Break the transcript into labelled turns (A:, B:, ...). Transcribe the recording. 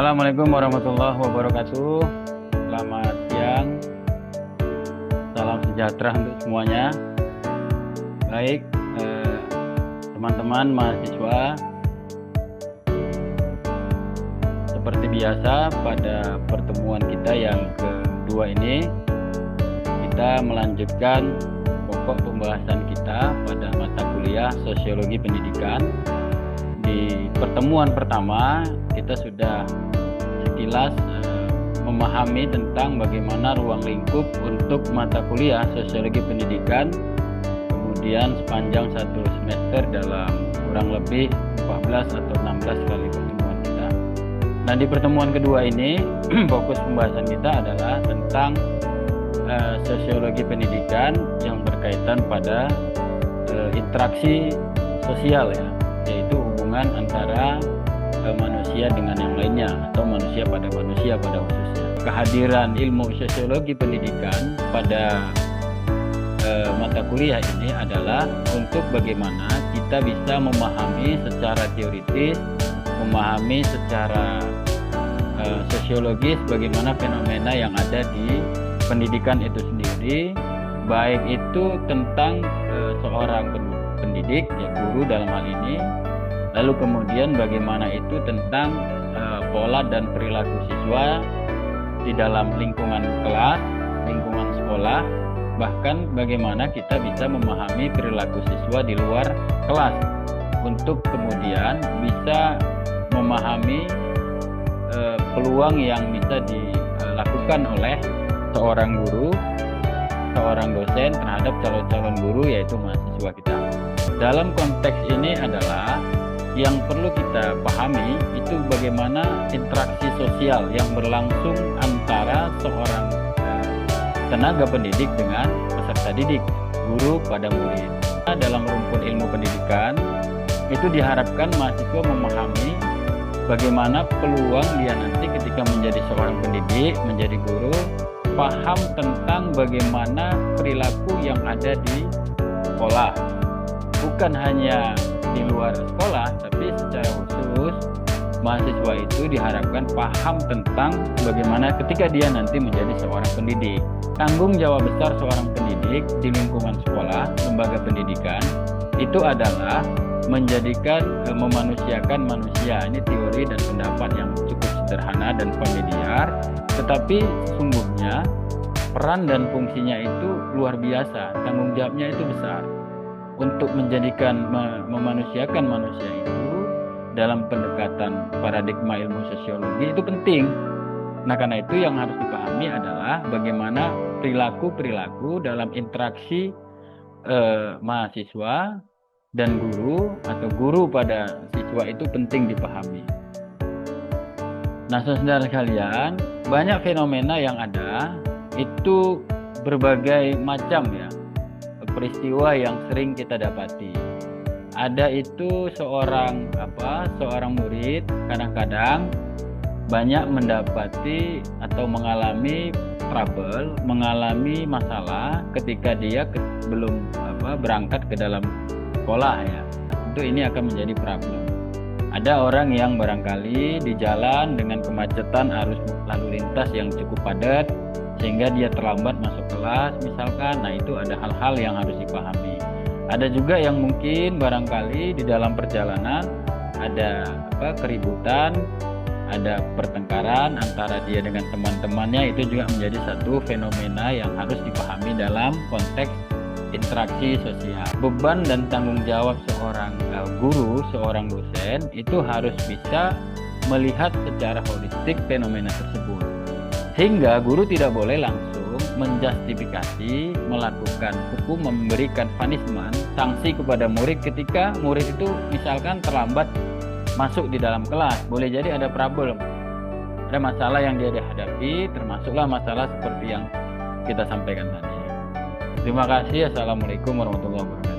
A: Assalamualaikum warahmatullahi wabarakatuh. Selamat siang. Salam sejahtera untuk semuanya. Baik, teman-teman mahasiswa, seperti biasa pada pertemuan kita yang kedua ini, kita melanjutkan pokok pembahasan kita pada mata kuliah Sosiologi Pendidikan. Di pertemuan pertama kita sudah sekilas memahami tentang bagaimana ruang lingkup untuk mata kuliah Sosiologi Pendidikan, kemudian sepanjang satu semester dalam kurang lebih 14 atau 16 kali pertemuan kita. Nah, di pertemuan kedua ini fokus pembahasan kita adalah tentang sosiologi pendidikan yang berkaitan pada interaksi sosial, ya, yaitu hubungan antara manusia dengan yang lainnya atau manusia pada khususnya. Kehadiran ilmu sosiologi pendidikan pada mata kuliah ini adalah untuk bagaimana kita bisa memahami secara teoritis, memahami secara sosiologis bagaimana fenomena yang ada di pendidikan itu sendiri, baik itu tentang seorang pendidik, ya guru dalam hal ini, lalu kemudian bagaimana itu tentang pola dan perilaku siswa di dalam lingkungan kelas, lingkungan sekolah, bahkan bagaimana kita bisa memahami perilaku siswa di luar kelas untuk kemudian bisa memahami peluang yang bisa dilakukan oleh seorang guru, seorang dosen terhadap calon-calon guru, yaitu mahasiswa kita. Dalam konteks ini adalah yang perlu kita pahami itu bagaimana interaksi sosial yang berlangsung antara seorang tenaga pendidik dengan peserta didik, guru pada murid. Dalam rumpun ilmu pendidikan itu diharapkan mahasiswa memahami bagaimana peluang dia nanti ketika menjadi seorang pendidik, menjadi guru, paham tentang bagaimana perilaku yang ada di sekolah, bukan hanya di luar sekolah, tapi secara khusus mahasiswa itu diharapkan paham tentang bagaimana ketika dia nanti menjadi seorang pendidik. Tanggung jawab besar seorang pendidik di lingkungan sekolah, lembaga pendidikan, itu adalah menjadikan, memanusiakan manusia. Ini teori dan pendapat yang cukup sederhana dan familiar, tetapi sesungguhnya peran dan fungsinya itu luar biasa, tanggung jawabnya itu besar. Untuk menjadikan, memanusiakan manusia itu dalam pendekatan paradigma ilmu sosiologi itu penting. Nah, karena itu yang harus dipahami adalah bagaimana perilaku-perilaku dalam interaksi mahasiswa dan guru atau guru pada siswa itu penting dipahami. Nah, saudara sekalian, banyak fenomena yang ada itu berbagai macam, ya, peristiwa yang sering kita dapati. Ada itu seorang murid kadang-kadang banyak mendapati atau mengalami trouble, mengalami masalah ketika dia belum berangkat ke dalam sekolah, ya. Tentu ini akan menjadi problem. Ada orang yang barangkali di jalan dengan kemacetan arus lalu lintas yang cukup padat sehingga dia terlambat masuk kelas misalkan. Nah, itu ada hal-hal yang harus dipahami. Ada juga yang mungkin barangkali di dalam perjalanan ada keributan, ada pertengkaran antara dia dengan teman-temannya. Itu juga menjadi satu fenomena yang harus dipahami dalam konteks interaksi sosial. Beban dan tanggung jawab seorang guru, seorang dosen itu harus bisa melihat secara holistik fenomena tersebut. Sehingga guru tidak boleh langsung menjustifikasi, melakukan hukum, memberikan punishment, sanksi kepada murid ketika murid itu misalkan terlambat masuk di dalam kelas. Boleh jadi ada problem, ada masalah yang dia hadapi, termasuklah masalah seperti yang kita sampaikan tadi. Terima kasih. Assalamualaikum warahmatullahi wabarakatuh.